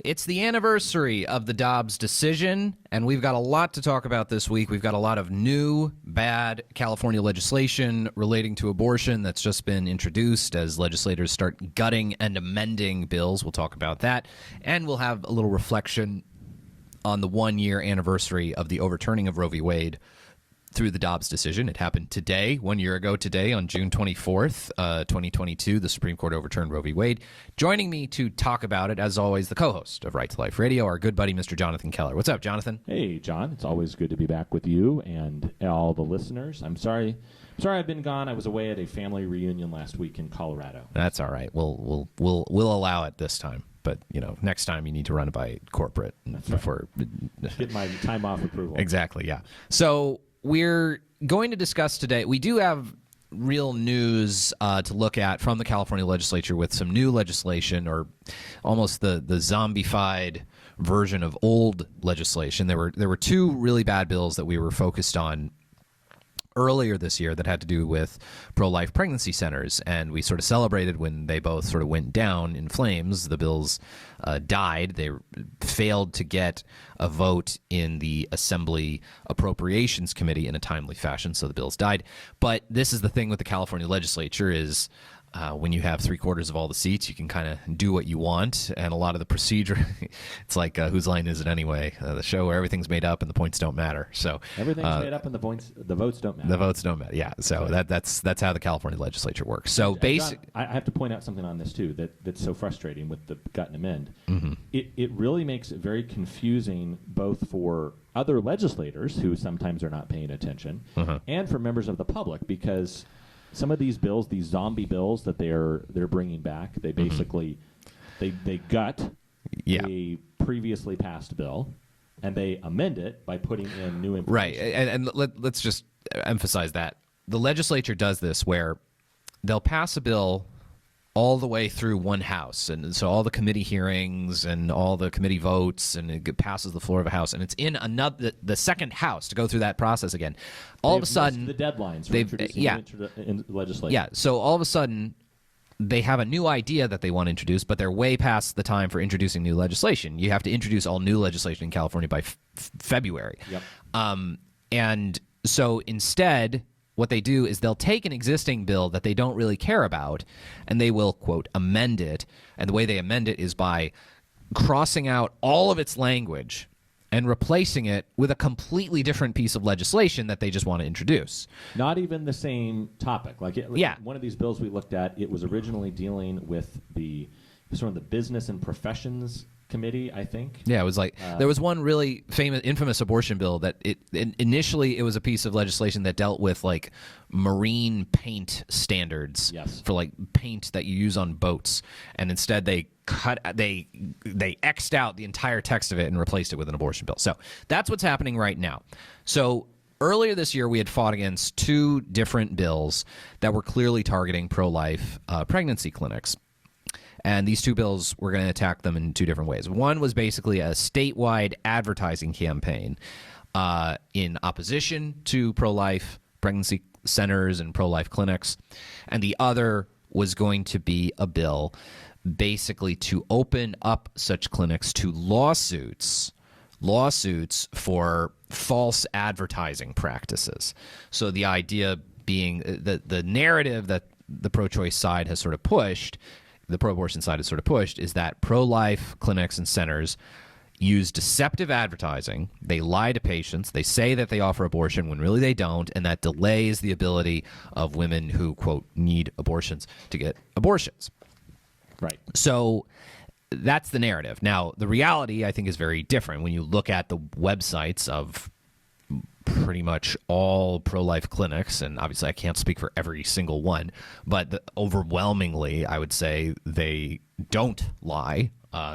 It's the anniversary of the Dobbs decision, and we've got a lot to talk about this week. We've got a lot of new, bad California legislation relating to abortion that's just been introduced as legislators start gutting and amending bills. We'll talk about that, and we'll have a little reflection on the one-year anniversary of the overturning of Roe v. Wade through the Dobbs decision. It happened today, 1 year ago today, on June 24th, 2022. The Supreme Court overturned Roe v. Wade. Joining me to talk about it, as always, the co-host of Right to Life Radio, our good buddy, Mr. Jonathan Keller. What's up, Jonathan? Hey, John. It's always good to be back with you and all the listeners. I'm sorry I've been gone. I was away at a family reunion last week in Colorado. That's all right. We'll allow it this time. But, next time you need to run it by corporate before. Right. Get my time off approval. Exactly, yeah. So we're going to discuss today. We do have real news to look at from the California legislature with some new legislation, or almost the zombified version of old legislation. There were two really bad bills that we were focused on earlier this year that had to do with pro-life pregnancy centers, and we sort of celebrated when they both sort of went down in flames. The bills died. They failed to get a vote in the Assembly Appropriations Committee in a timely fashion, so the bills died. But this is the thing with the California legislature is when you have 3/4 of all the seats, you can kind of do what you want, and a lot of the procedure, it's like whose line is it anyway? The show where everything's made up and the points don't matter. So everything's made up and the votes don't matter. The votes don't matter. Yeah. So that's how the California legislature works. So basically, I have to point out something on this too that's so frustrating with the gut and amend. Mm-hmm. It really makes it very confusing both for other legislators who sometimes are not paying attention, and for members of the public, because some of these bills, these zombie bills that they're bringing back, they basically they gut a previously passed bill, and they amend it by putting in new information. Right, and let's just emphasize that the legislature does this where they'll pass a bill all the way through one house, and so all the committee hearings and all the committee votes, and it passes the floor of a house, and it's in the second house to go through that process again. All of a sudden, the deadlines for introducing in legislation. Yeah, so all of a sudden, they have a new idea that they want to introduce, but they're way past the time for introducing new legislation. You have to introduce all new legislation in California by February. Yep. And so instead, what they do is they'll take an existing bill that they don't really care about, and they will, quote, amend it. And the way they amend it is by crossing out all of its language and replacing it with a completely different piece of legislation that they just want to introduce. Not even the same topic. One of these bills we looked at, it was originally dealing with the Business and Professions Committee, I think. Yeah, it was like there was one really infamous abortion bill that initially it was a piece of legislation that dealt with like marine paint standards for like paint that you use on boats, and instead they X'd out the entire text of it and replaced it with an abortion bill. So that's what's happening right now. So earlier this year, we had fought against two different bills that were clearly targeting pro-life pregnancy clinics. And these two bills, we're going to attack them in two different ways. One was basically a statewide advertising campaign in opposition to pro-life pregnancy centers and pro-life clinics. And the other was going to be a bill basically to open up such clinics to lawsuits for false advertising practices. So the idea being the narrative that the pro-choice side has sort of pushed, the pro-abortion side has sort of pushed, is that pro-life clinics and centers use deceptive advertising. They lie to patients. They say that they offer abortion when really they don't, and that delays the ability of women who, quote, need abortions to get abortions. Right. So that's the narrative. Now, the reality, I think, is very different. When you look at the websites of pretty much all pro-life clinics, and obviously I can't speak for every single one, but overwhelmingly, I would say they don't lie.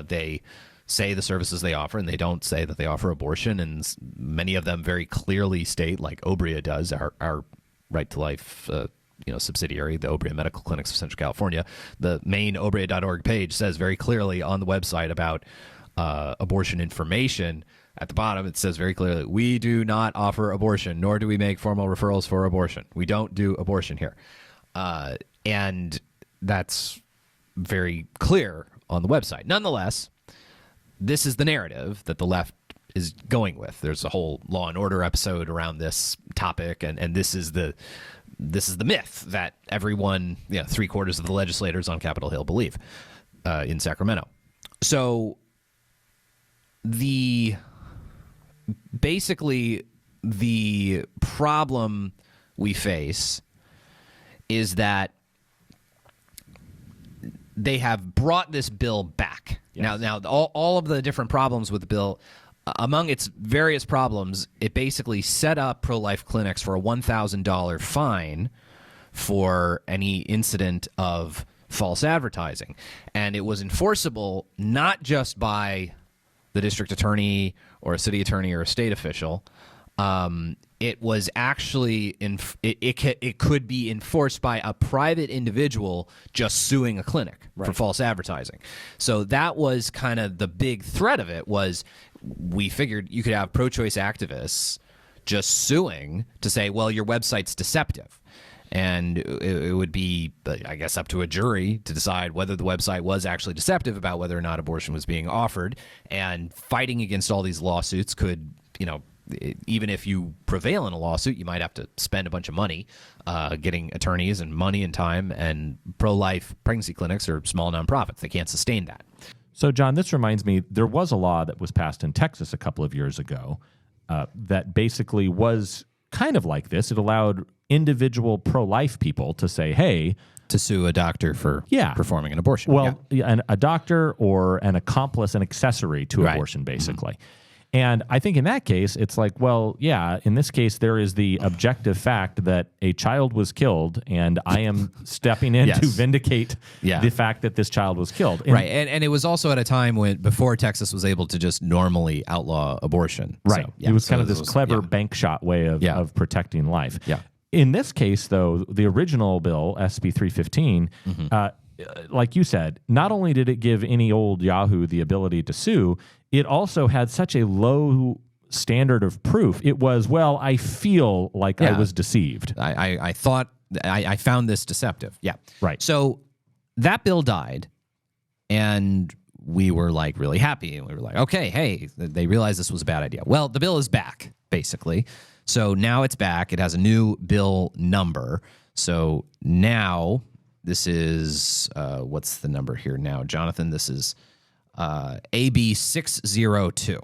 They say the services they offer, and they don't say that they offer abortion, and many of them very clearly state, like Obria does, our Right to Life subsidiary, the Obria Medical Clinics of Central California. The main obria.org page says very clearly on the website about abortion information. At the bottom, it says very clearly, we do not offer abortion, nor do we make formal referrals for abortion. We don't do abortion here. And that's very clear on the website. Nonetheless, this is the narrative that the left is going with. There's a whole Law and Order episode around this topic, and this is the myth that everyone, 3/4 of the legislators on Capitol Hill believe in Sacramento. So basically the problem we face is that they have brought this bill back. Yes. Now all of the different problems with the bill, among its various problems, it basically set up pro-life clinics for a $1,000 fine for any incident of false advertising. And it was enforceable not just by the district attorney or a city attorney or a state official. It was actually it could be enforced by a private individual just suing a clinic for false advertising. So that was kind of the big threat of it. Was we figured you could have pro-choice activists just suing to say, well, your website's deceptive. And it would be, I guess, up to a jury to decide whether the website was actually deceptive about whether or not abortion was being offered. And fighting against all these lawsuits could, even if you prevail in a lawsuit, you might have to spend a bunch of money getting attorneys and money and time. And pro-life pregnancy clinics are small nonprofits. They can't sustain that. So, John, this reminds me, there was a law that was passed in Texas a couple of years ago that basically was kind of like this. It allowed individual pro-life people to say, hey, to sue a doctor for performing an abortion. Well, a doctor or an accomplice, an accessory to abortion, basically. Mm-hmm. And I think in that case, it's like, well, yeah, in this case, there is the objective fact that a child was killed, and I am stepping in to vindicate the fact that this child was killed. And, and it was also at a time before Texas was able to just normally outlaw abortion. Right. So, it was kind of this clever bank shot way of protecting life. Yeah. In this case, though, the original bill, SB 315, like you said, not only did it give any old Yahoo the ability to sue, it also had such a low standard of proof. It was, well, I feel like I was deceived. I thought I found this deceptive. Yeah. Right. So that bill died, and we were like really happy. And we were like, okay, hey, they realized this was a bad idea. Well, the bill is back, basically. So now it's back. It has a new bill number. So now this is, what's the number here now, Jonathan? This is AB 602.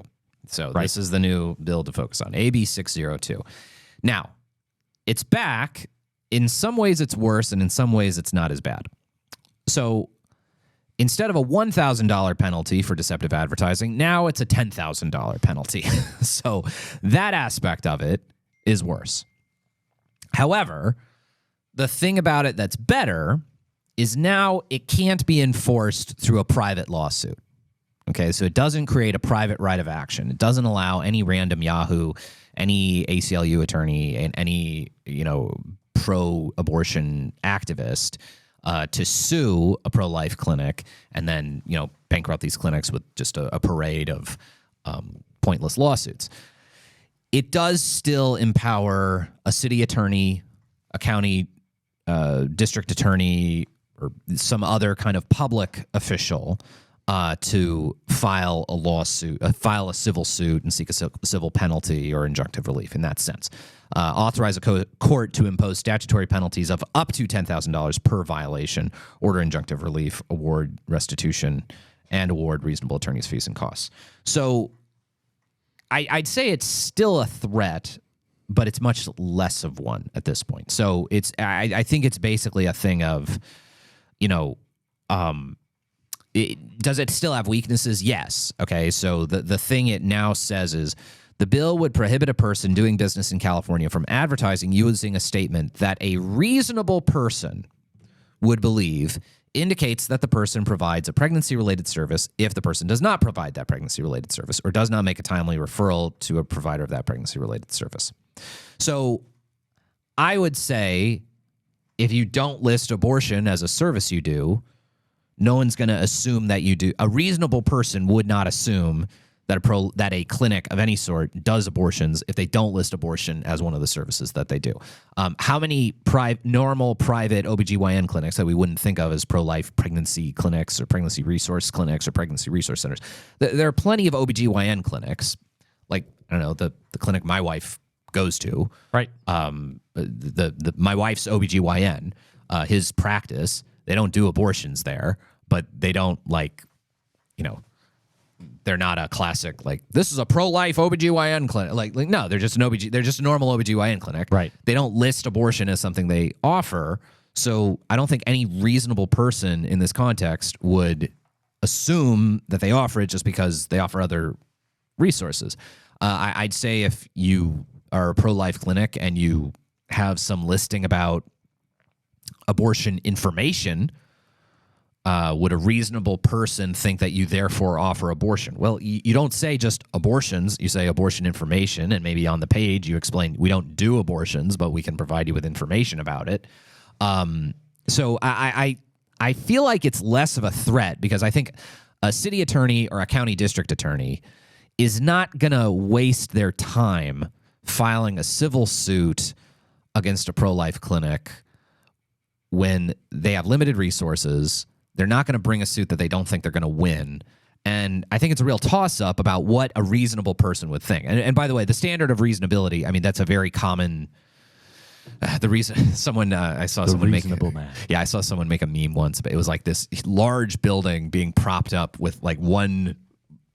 So this is the new bill to focus on, AB 602. Now, it's back. In some ways it's worse, and in some ways it's not as bad. So instead of a $1,000 penalty for deceptive advertising, now it's a $10,000 penalty. So that aspect of it is worse. However, the thing about it that's better is now it can't be enforced through a private lawsuit. Okay, so it doesn't create a private right of action. It doesn't allow any random Yahoo, any ACLU attorney, and any pro-abortion activist to sue a pro-life clinic and then bankrupt these clinics with just a parade of pointless lawsuits. It does still empower a city attorney, a county district attorney, or some other kind of public official to file a lawsuit, file a civil suit and seek a civil penalty or injunctive relief in that sense. Authorize a court to impose statutory penalties of up to $10,000 per violation, order injunctive relief, award restitution, and award reasonable attorney's fees and costs. So I'd say it's still a threat, but it's much less of one at this point. So I think it's basically a thing of, does it still have weaknesses? Yes. Okay. So the thing it now says is the bill would prohibit a person doing business in California from advertising using a statement that a reasonable person would believe indicates that the person provides a pregnancy-related service if the person does not provide that pregnancy-related service or does not make a timely referral to a provider of that pregnancy-related service. So I would say if you don't list abortion as a service you do, no one's going to assume that you do. A reasonable person would not assume that a clinic of any sort does abortions if they don't list abortion as one of the services that they do. How many normal private OBGYN clinics that we wouldn't think of as pro-life pregnancy clinics or pregnancy resource clinics or pregnancy resource centers? There are plenty of OBGYN clinics, like, I don't know, the clinic my wife goes to. Right. My wife's OBGYN, his practice, they don't do abortions there, but they don't, like, you know, they're not a classic, like, this is a pro-life OBGYN clinic. Like no, they're just they're just a normal OBGYN clinic. Right. They don't list abortion as something they offer. So I don't think any reasonable person in this context would assume that they offer it just because they offer other resources. I'd say if you are a pro-life clinic and you have some listing about abortion information, would a reasonable person think that you therefore offer abortion? Well, you don't say just abortions. You say abortion information, and maybe on the page you explain we don't do abortions, but we can provide you with information about it. So I feel like it's less of a threat because I think a city attorney or a county district attorney is not going to waste their time filing a civil suit against a pro-life clinic when they have limited resources. They're not going to bring a suit that they don't think they're going to win. And I think it's a real toss-up about what a reasonable person would think. And by the way, the standard of reasonability, I mean, that's a very common... the reason someone I saw The someone reasonable man. Yeah, I saw someone make a meme once, but it was like this large building being propped up with like one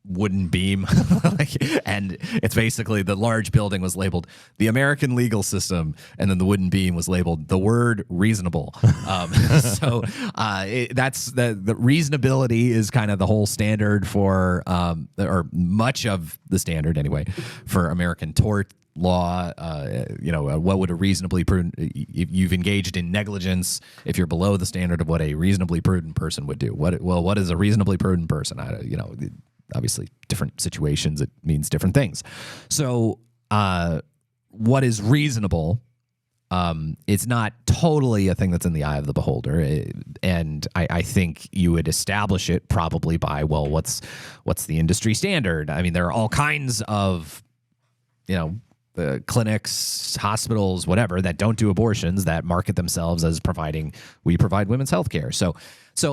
wooden beam, and it's basically the large building was labeled the American legal system, and then the wooden beam was labeled the word reasonable. So that's the reasonability is kind of the whole standard for, or much of the standard anyway, for American tort law. What would a reasonably prudent, if you've engaged in negligence, if you're below the standard of what a reasonably prudent person would do, what is a reasonably prudent person? Obviously different situations, it means different things. So what is reasonable, it's not totally a thing that's in the eye of the beholder. And I think you would establish it probably by, well, what's the industry standard? I mean, there are all kinds of, clinics, hospitals, whatever, that don't do abortions that market themselves as we provide women's health care. So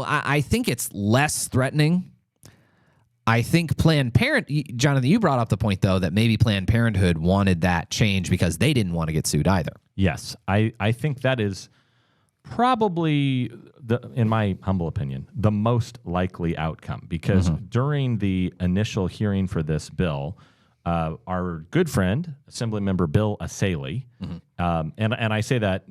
I think it's less threatening. I think Planned Parenthood, Jonathan, you brought up the point, though, that maybe Planned Parenthood wanted that change because they didn't want to get sued either. Yes, I think that is probably, in my humble opinion, the most likely outcome because during the initial hearing for this bill, our good friend, Assemblymember Bill Asaley, and I say that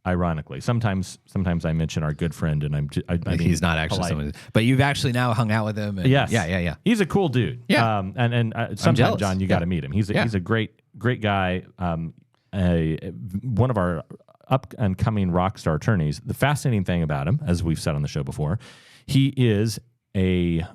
ironically, sometimes I mention our good friend, and I mean, he's not actually someone, but you've actually now hung out with him. And yes, yeah. He's a cool dude. Yeah, and sometime, John, you got to meet him. He's a great guy. One of our up and coming rock star attorneys. The fascinating thing about him, as we've said on the show before, he is a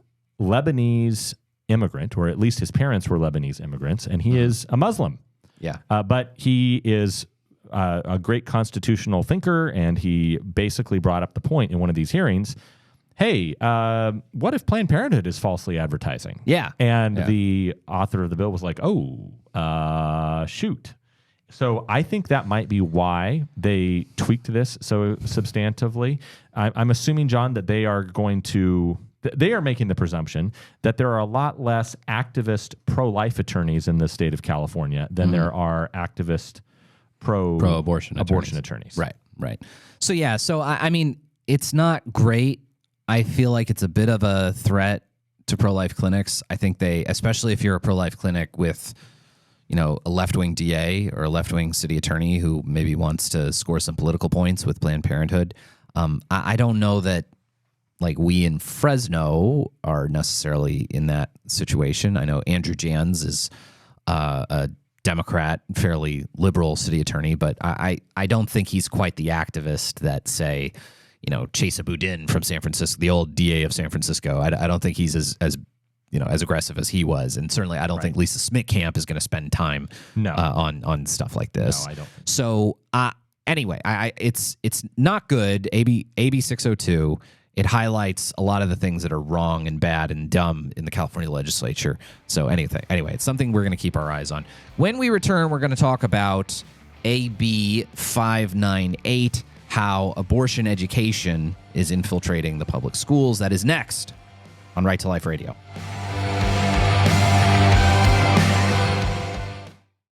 Lebanese immigrant, or at least his parents were Lebanese immigrants, and he is a Muslim. Yeah, but he is a great constitutional thinker, and he basically brought up the point in one of these hearings, hey, what if Planned Parenthood is falsely advertising? Yeah. And the author of the bill was like, shoot. So I think that might be why they tweaked this so substantively. I'm assuming, John, that they are making the presumption that there are a lot less activist pro-life attorneys in the state of California than there are activist pro-abortion attorneys. Right. So I mean, it's not great. I feel like it's a bit of a threat to pro-life clinics. I think especially if you're a pro-life clinic with, a left-wing DA or a left-wing city attorney who maybe wants to score some political points with Planned Parenthood. I don't know that, like, we in Fresno are necessarily in that situation. I know Andrew Jans is a Democrat, fairly liberal city attorney, but I don't think he's quite the activist that, say, Chesa Boudin from San Francisco, the old DA of San Francisco. I don't think he's as aggressive as he was, and certainly I don't think Lisa Smitkamp is going to spend time on stuff like this. No, I don't. So anyway, it's not good. AB 602. it highlights a lot of the things that are wrong and bad and dumb in the California legislature. So anyway, it's something we're going to keep our eyes on. When we return, we're going to talk about AB 598, how abortion education is infiltrating the public schools. That is next on Right to Life Radio.